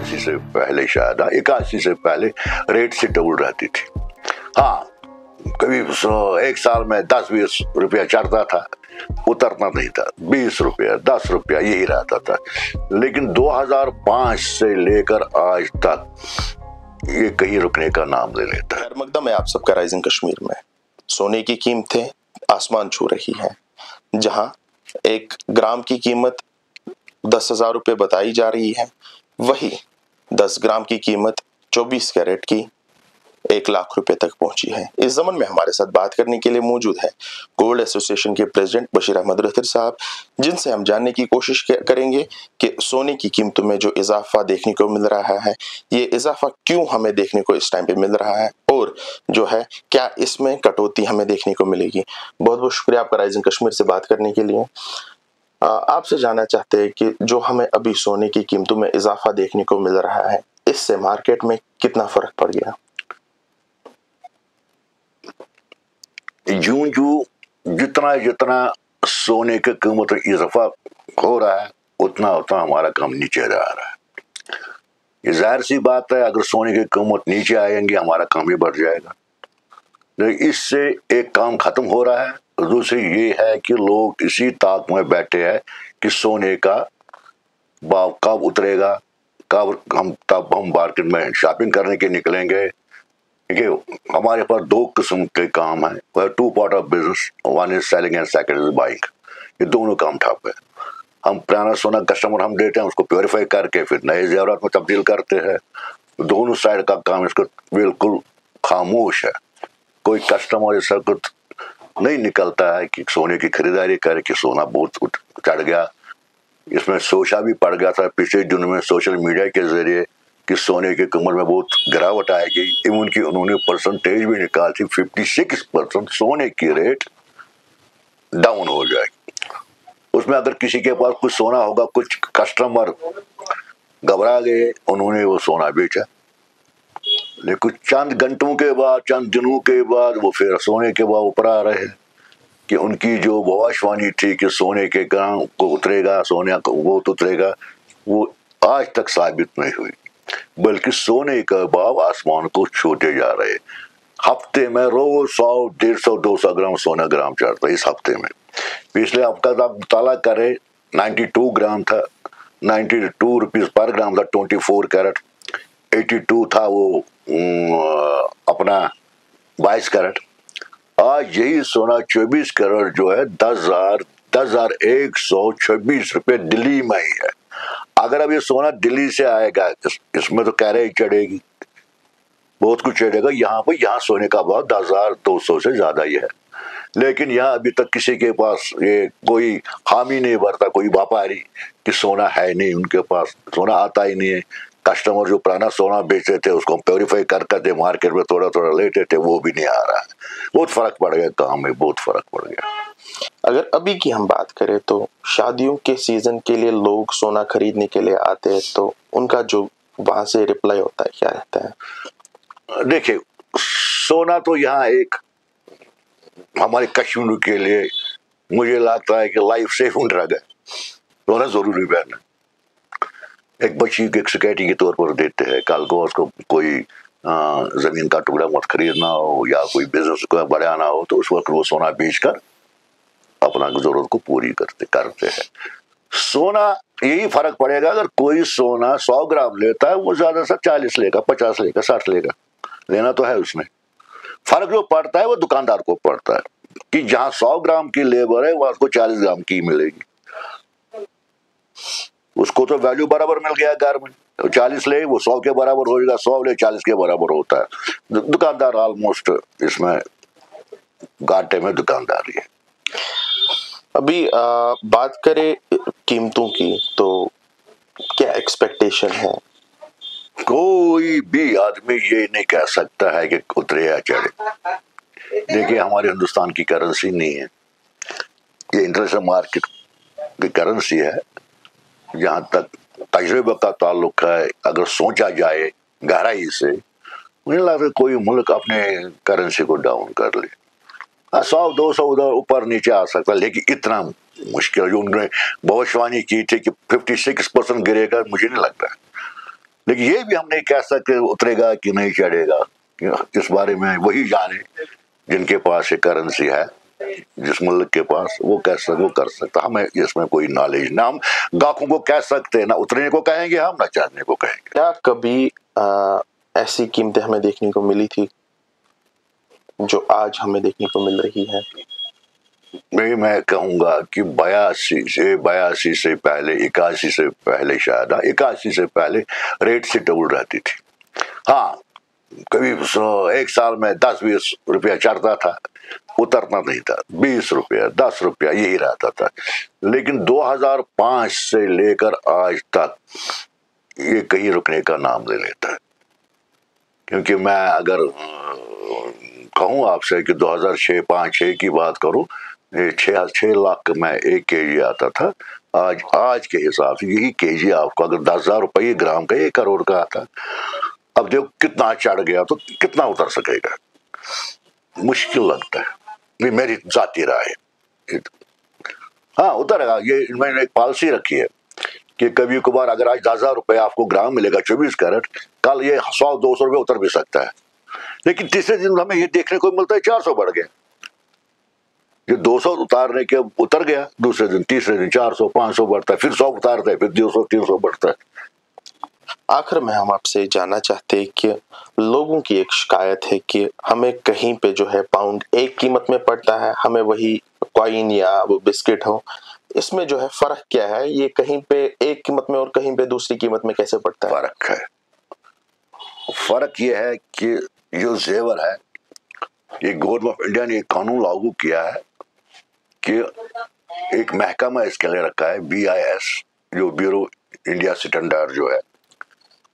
81 से पहले, शायद 81 से पहले रेट से डबल रहती थी। हाँ, कभी एक साल में 10-20 रुपया चढ़ता था, उतरना नहीं था, 20 रुपया 10 रुपया यही रहता था। लेकिन 2005 से लेकर आज तक ये कहीं रुकने का नाम ले लेता है। मकदम है आप सबका राइजिंग कश्मीर में। सोने की कीमतें आसमान छू रही हैं, जहां 1 ग्राम की कीमत 10,000 रुपये बताई जा रही है, वही 10 ग्राम की कीमत 24 कैरेट की 1 लाख रुपए तक पहुंची है। इस ज़मन में हमारे साथ बात करने के लिए मौजूद है गोल्ड एसोसिएशन के प्रेसिडेंट बशीर अहमद रथिर साहब, जिनसे हम जानने की कोशिश करेंगे कि सोने की कीमतों में जो इजाफा देखने को मिल रहा है, ये इजाफा क्यों हमें देखने को इस टाइम पे मिल रहा है, और जो है क्या इसमें कटौती हमें देखने को मिलेगी। बहुत बहुत शुक्रिया आपका राइजिंग कश्मीर से बात करने के लिए। आपसे जानना चाहते हैं कि जो हमें अभी सोने की कीमतों में इजाफा देखने को मिल रहा है, इससे मार्केट में कितना फर्क पड़ गया? जितना जितना सोने के कीमत में इजाफा हो रहा है, उतना उतना हमारा काम नीचे जा रहा है। ये जाहिर सी बात है, अगर सोने की कीमत नीचे आएंगे हमारा काम भी बढ़ जाएगा। लेकिन इससे एक काम खत्म हो रहा है। दूसरी ये है कि लोग इसी ताक में बैठे हैं कि सोने का भाव कब उतरेगा, तब हम मार्केट में शॉपिंग करने के निकलेंगे। क्योंकि हमारे पास 2 किस्म के काम है, 2 part of business, 1 is selling and 2nd is buying. ये दोनों काम ठप है। हम पुराना सोना कस्टमर हम देते हैं, उसको प्योरीफाई करके फिर नए जेवरात में तब्दील करते हैं। दोनों साइड का काम इसको बिल्कुल खामोश है। कोई कस्टमर ऐसा कुछ नहीं निकलता है कि सोने की खरीदारी करे कि सोना बहुत चढ़ गया। इसमें सोचा भी पड़ गया था पिछले दिनों में सोशल मीडिया के जरिए कि सोने की कीमत में बहुत गिरावट आएगी। इवन की उन्होंने परसेंटेज भी निकाली थी, 56% सोने की रेट डाउन हो जाएगी। उसमें अगर किसी के पास कुछ सोना होगा, कुछ कस्टमर घबरा गए, उन्होंने वो सोना बेचा, लेकिन चंद घंटों के बाद, चंद दिनों के बाद वो फिर सोने के भाव ऊपर आ रहे हैं कि उनकी जो भविष्यवाणी थी कि सोने के ग्राम को उतरेगा, सोने को वो उतरेगा, वो आज तक साबित नहीं हुई, बल्कि सोने का भाव आसमान को छूते जा रहे। हफ्ते में रोज 100, 150, 200 ग्राम सोना ग्राम चढ़ता है इस हफ्ते में। पिछले हफ्ता आप मुताला करें, 92 ग्राम था, 92 रुपीज पर ग्राम था 24 कैरेट, 82 था वो अपना 22 कैरेट। आज यही सोना 24 कैरेट जो है 10,126 रुपये दिल्ली में ही है। अगर अब ये सोना दिल्ली से आएगा, इसमें तो कह रहे चढ़ेगी, बहुत कुछ चढ़ेगा। यहाँ सोने का भाव 10,200 से ज्यादा ही है, लेकिन यहाँ अभी तक किसी के पास ये कोई हामी नहीं भरता, कोई व्यापारी कि सोना है नहीं, उनके पास सोना आता ही नहीं है। कस्टमर जो पुराना सोना बेचते थे उसको प्योरीफाई करके मार्केट में थोड़ा थोड़ा लेते थे, वो भी नहीं आ रहा है। बहुत फर्क पड़ गया, काम में बहुत फर्क पड़ गया। अगर अभी की हम बात करें तो शादियों के सीजन के लिए लोग सोना खरीदने के लिए आते हैं, तो उनका जो वहां से रिप्लाई होता है क्या रहता है? देखिए, सोना तो यहाँ एक हमारे कश्मीर के लिए मुझे लगता है कि लाइफ सेविंग ड्रग है। सोना जरूरी पहनना, एक बच्ची को एक सिक्योरिटी के तौर पर देते हैं। कल को उसको कोई जमीन का टुकड़ा मत खरीदना हो या कोई बिजनेस को बढ़ाना हो, तो उस वक्त वो सोना बेचकर अपना जरूरत को पूरी करते हैं। सोना यही फर्क पड़ेगा, अगर कोई सोना 100 ग्राम लेता है वो ज्यादा से 40 लेगा, 50 लेगा, 60 लेगा, लेना तो है उसमें। फर्क जो पड़ता है वो दुकानदार को पड़ता है कि जहां 100 ग्राम की लेबर है वहां उसको 40 ग्राम की मिलेगी। उसको तो वैल्यू बराबर मिल गया घर में, 40 ले वो 100 के बराबर हो जाएगा, 100 ले 40 के बराबर होता है। दुकानदार ऑलमोस्ट इसमें घाटे में दुकानदार ही है। अभी बात करें कीमतों की, तो क्या एक्सपेक्टेशन है? कोई भी आदमी ये नहीं कह सकता है कि उतरे या चढ़े। देखिए, हमारे हिंदुस्तान की करेंसी नहीं है, ये इंटरनेशनल मार्केट की करेंसी है। जहां तक तजुर्बे का ताल्लुक है, अगर सोचा जाए गहराई से, मुझे लगता है कोई मुल्क अपने करेंसी को डाउन कर ले। 100-200 उधर ऊपर नीचे आ सकता है, लेकिन इतना मुश्किल जो उन्होंने भविष्यवाणी की थी कि 56% गिरेगा, मुझे नहीं लगता है। लेकिन ये भी हम नहीं कह सकते उतरेगा कि नहीं चढ़ेगा, इस बारे में वही जाने जिनके पास ये करेंसी है, जिस मुल्क के पास, वो कर सकता। हमें इसमें कोई नॉलेज ना, हम गाहकों को कह सकते, ना उतरने को कहेंगे हम, ना चढ़ने को कहेंगे। क्या कभी ऐसी कीमतें हमें देखने को मिली थी जो आज हमें देखने को मिल रही है? मैं कहूँगा कि 82 से पहले, 81 से पहले, शायद 81 से पहले रेट से डबल रहती थी। हाँ, कभी एक साल में 10-20 रुपया चढ़ता था, उतरना नहीं था, 20 रुपया 10 रुपया यही रहता था। लेकिन 2005 से लेकर आज तक ये कहीं रुकने का नाम ले लेता है। क्योंकि मैं अगर कहूँ आपसे कि 2006-5-6 की बात करूँ, 6 लाख में 1 केजी आता था। आज के हिसाब से यही केजी आपको अगर 10,000 रुपये ग्राम का 1 करोड़ का आता। अब देखो कितना चढ़ गया, तो कितना उतर सकेगा, मुश्किल लगता है, ये मेरी जाती राय है। हाँ उतरेगा, ये मैंने एक पॉलिसी रखी है कि कभी कभार अगर आज 10,000 रुपये आपको ग्राम मिलेगा 24 कैरेट, कल ये 100-200 रुपये उतर भी सकता है। लेकिन तीसरे दिन हमें ये देखने को मिलता है 400 बढ़ गया। ये 200 उतारने के उतर गया, दूसरे दिन तीसरे दिन 400-500 बढ़ता है, फिर 100 उतारता है, फिर 200-300 बढ़ता है। आखिर में हम आपसे जानना चाहते हैं कि लोगों की एक शिकायत है कि हमें कहीं पे जो है पाउंड एक कीमत में पड़ता है, हमें वही कॉइन या वो बिस्किट हो, इसमें जो है फर्क क्या है? ये कहीं पे एक कीमत में और कहीं पे दूसरी कीमत में कैसे पड़ता है? फर्क ये है कि जो जेवर है, ये गवर्नमेंट ऑफ इंडिया ने एक कानून लागू किया है कि एक महकमा इसके लिए रखा है, BIS, जो ब्यूरो इंडिया स्टैंडर्ड जो है,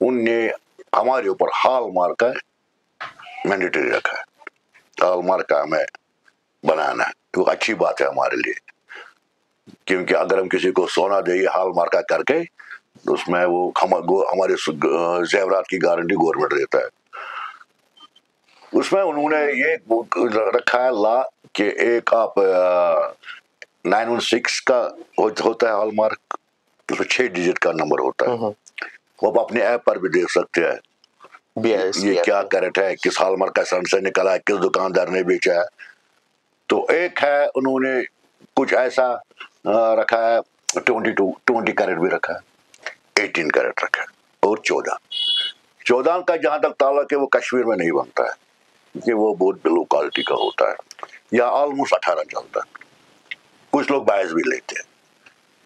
उनने हमारे ऊपर हॉलमार्क का मैंडेटरी रखा है। हॉलमार्क का हमें बनाना है, तो अच्छी बात है हमारे लिए, क्योंकि अगर हम किसी को सोना देंगे हॉलमार्क का करके, तो उसमें वो हमारे जेवरात की गारंटी गवर्नमेंट देता है। उसमें उन्होंने ये रखा है ला कि एक आप 916 का होता है हॉलमार्क, उसमें 6 डिजिट का नंबर होता है, वो आप अपने ऐप पर भी देख सकते हैं ये क्या कैरेट है, किस हॉलमार्क का सन से निकला है, किस दुकानदार ने बेचा है। तो एक है उन्होंने कुछ ऐसा रखा है, 20 कैरेट भी रखा है, 18 कैरेट रखा है, और 14 का जहां तक ताल्लुक है वो कश्मीर में नहीं बनता है, कि वो बहुत लो क्वालिटी का होता है, या ऑलमोस्ट 18 चलता है। कुछ लोग 22 भी लेते हैं।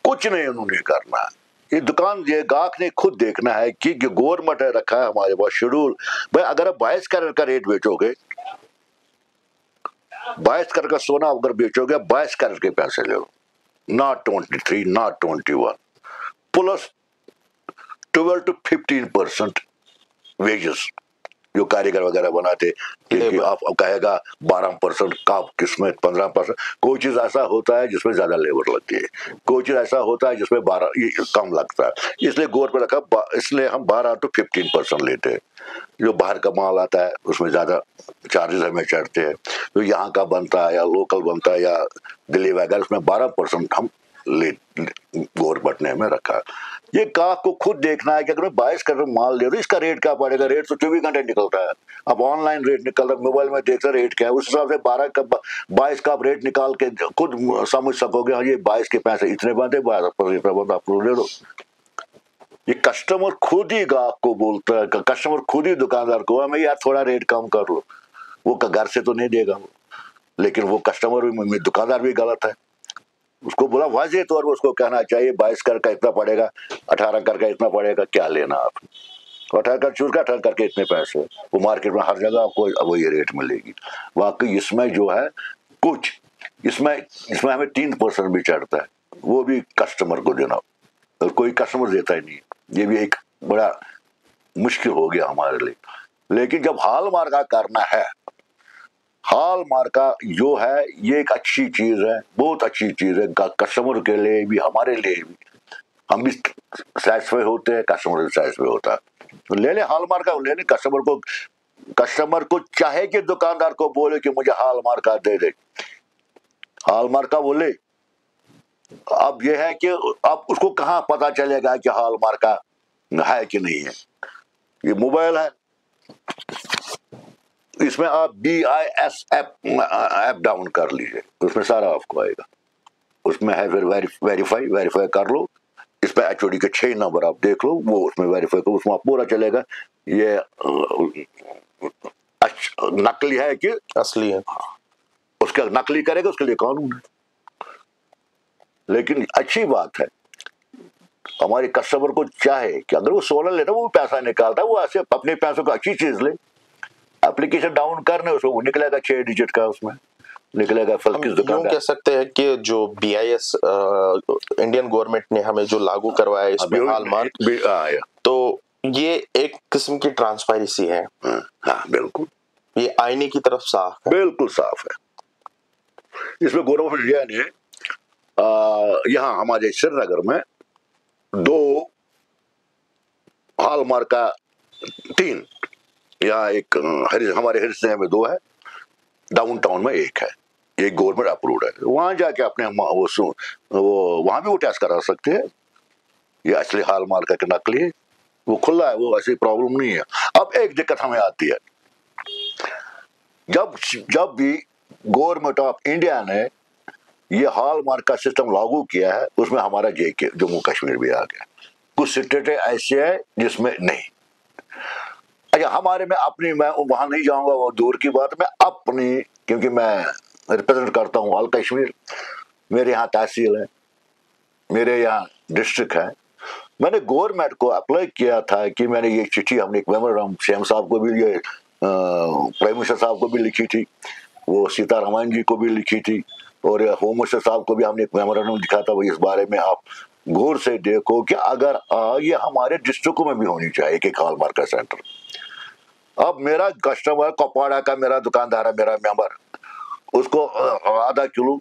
कुछ नहीं उन्होंने करना है, ये दुकान ये गाहक ने खुद देखना है कि गवर्नमेंट है रखा है हमारे पास शेड्यूल, भाई अगर आप 22 कैरेट का रेट बेचोगे, 22 कैरेट का सोना अगर बेचोगे, 22 कैरेट के पैसे ले लो, not 23, not 21, plus 12 to 15% wages जो कारीगर वगैरह बनाते, क्योंकि आप कहेगा 12% का, किसमें 15%, कोई चीज ऐसा होता है जिसमें ज्यादा लेबर लगती है, कोई चीज ऐसा होता है जिसमें 12 कम लगता है, इसलिए गवर्नमेंट रखा, इसलिए हम 12 to 15% लेते हैं। जो बाहर का माल आता है उसमें ज्यादा चार्जेस हमें चढ़ते हैं, जो यहाँ का बनता है या लोकल बनता है या दिल्ली वगैरह, उसमें 12% हम गवर्नमेंट ने हमें रखा। ये गाहक को खुद देखना है कि अगर मैं 22 का माल ले रहा हूँ, इसका रेट क्या पड़ेगा, रेट तो 24 घंटे निकलता है, अब ऑनलाइन रेट निकल रहा है, मोबाइल में देख रहे रेट क्या है, उस हिसाब से 22 का आप रेट निकाल के खुद समझ सकोगे, हाँ ये 22 के पैसे इतने बनते, 22 पर इतना बनता, आप ले लो। ये कस्टमर खुद ही गाहक को बोलता है, कस्टमर खुद ही दुकानदार को, हमें यार थोड़ा रेट कम कर लो, वो घर से तो नहीं देगा वो, लेकिन वो कस्टमर भी, दुकानदार भी गलत है, उसको बोला वाजे तौर पर उसको कहना चाहिए 22 कर का इतना पड़ेगा, 18 कर का इतना पड़ेगा, क्या लेना आपने, 18 कर चूर का 18 करके इतने पैसे, वो मार्केट में हर जगह आपको वो ये रेट मिलेगी। वाकई इसमें जो है कुछ, इसमें हमें 3% भी चढ़ता है, वो भी कस्टमर को देना, और कोई कस्टमर देता ही नहीं, ये भी एक बड़ा मुश्किल हो गया हमारे लिए। लेकिन जब हॉलमार्क करना है, हॉलमार्क जो है ये एक अच्छी चीज है, बहुत अच्छी चीज है, कस्टमर के लिए भी हमारे लिए भी, हम भी सैटिस्फाई होते हैं, कस्टमर भी सैटिस्फाई होता है, तो ले ले हॉलमार्क ले ले। कस्टमर को चाहे कि दुकानदार को बोले कि मुझे हॉलमार्क दे दे, हॉलमार्क बोले, अब यह है कि अब उसको कहाँ पता चलेगा कि हॉलमार्क है कि नहीं है, یہ موبائل ہے، اس میں آپ BIS ایپ ڈاؤن کر لیجیے، اس میں سارا آپ کو آئے گا، اس میں ہے پھر ویریفائی کر لو، اس پہ HOD کے 6 نمبر آپ دیکھ لو، وہ اس میں ویریفائی کرو، اس میں آپ پورا چلے گا یہ نقلی ہے کہ اصلی ہے، اس کا نقلی کرے گا اس کے لیے قانون ہے۔ لیکن اچھی بات ہے ہمارے کسٹمر کو چاہے کہ اگر وہ سولر لیتا وہ پیسہ نکالتا ہے، وہ ایسے اپنے پیسوں کو اچھی چیز لے، اپلیکیشن ڈاؤن کرنے اس کو نکلے گا 6 ڈیجٹ کا، اس میں نکلے گا ہم یوں کہہ سکتے ہیں کہ جو BIS انڈین گورنمنٹ نے ہمیں جو لاگو کروایا ہے اس میں ہال مارک، تو یہ ایک قسم کی ٹرانسپیرنسی ہے۔ ہاں بالکل، یہ آئینے کی طرف صاف ہے، بالکل صاف ہے۔ اس میں گورنمنٹ آف انڈیا نے یہاں ہمارے سری نگر میں 2 ہال مارک کا 3، یہاں ایک ہمارے حصے میں 2 ہے، ڈاؤن ٹاؤن میں 1 ہے، ایک گورنمنٹ اپروڈ ہے، وہاں جا کے اپنے وہاں بھی وہ ٹیسٹ کرا سکتے ہیں یہ اصلی ہال مارک ہے کہ نقلی ہے، وہ کھلا ہے، وہ ایسی پرابلم نہیں ہے۔ اب ایک دقت ہمیں آتی ہے، جب بھی گورنمنٹ آف انڈیا نے یہ ہال مارک کا سسٹم لاگو کیا ہے، اس میں ہمارا JK جموں کشمیر بھی آ گیا، کچھ اسٹیٹیں ایسے ہیں جس میں نہیں۔ اچھا ہمارے میں وہاں نہیں جاؤں گا، وہ دور کی بات، میں اپنی، کیونکہ میں ریپرزینٹ کرتا ہوں آل کشمیر، میرے یہاں تحصیل ہے، میرے یہاں ڈسٹرکٹ ہے، میں نے گورنمنٹ کو اپلائی کیا تھا کہ میں نے یہ چٹھی، ہم نے ایک میمورنڈم CM صاحب کو بھی، یہ پرائم منسٹر صاحب کو بھی لکھی تھی، وہ سیتا رمن جی کو بھی لکھی تھی، اور ہوم منسٹر صاحب کو بھی ہم نے ایک میمورنڈم لکھا تھا، وہ اس بارے میں آپ غور سے دیکھو کہ اگر یہ ہمارے ڈسٹرکٹوں میں بھی ہونی چاہیے کہ ہال مارک کا سینٹر۔ اب میرا کسٹمر کپواڑہ کا میرا دکاندار ہے، میرا ممبر، اس کو آدھا کلو،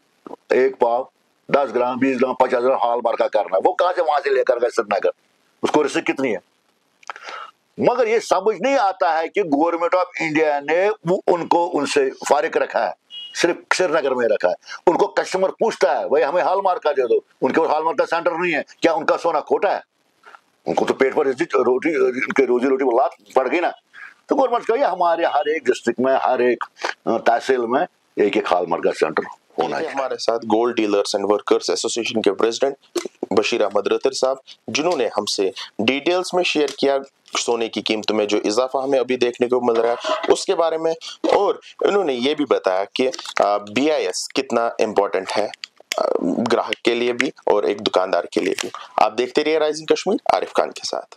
1 پاؤ، 10 gram, 20 gram, 50 gram hall mark کا کرنا ہے، وہ کہاں سے وہاں سے لے کر گئے سری نگر، اس کو رسک کتنی ہے؟ مگر یہ سمجھ نہیں آتا ہے کہ گورنمنٹ آف انڈیا نے ان سے فارغ رکھا ہے، صرف سری نگر میں رکھا ہے، ان کو کسٹمر پوچھتا ہے بھائی ہمیں ہال مارک کا دے دو، ان کے ہال مارک کا سینٹر نہیں ہے، کیا ان کا سونا کھوٹا ہے؟ ان کو تو پیٹ پر روزی روٹی میں لات پڑ گئی نا۔ تو گورنمنٹ کا یہ ہمارے ہر ایک ڈسٹرکٹ میں، ہر ایک تحصیل میں ایک ہال مارک کا سینٹر ہونا ہے۔ ہمارے ساتھ گولڈ ڈیلرز اینڈ ورکرز ایسوسی ایشن کے پریزیڈنٹ بشیر احمد رتر صاحب، جنہوں نے ہم سے ڈیٹیلز میں شیئر کیا سونے کی قیمتوں میں جو اضافہ ہمیں ابھی دیکھنے کو مل رہا ہے اس کے بارے میں، اور انہوں نے یہ بھی بتایا کہ BIS کتنا امپورٹنٹ ہے گراہک کے لیے بھی اور ایک دکاندار کے لیے بھی۔ آپ دیکھتے رہیے رائزنگ کشمیر، عارف خان کے ساتھ۔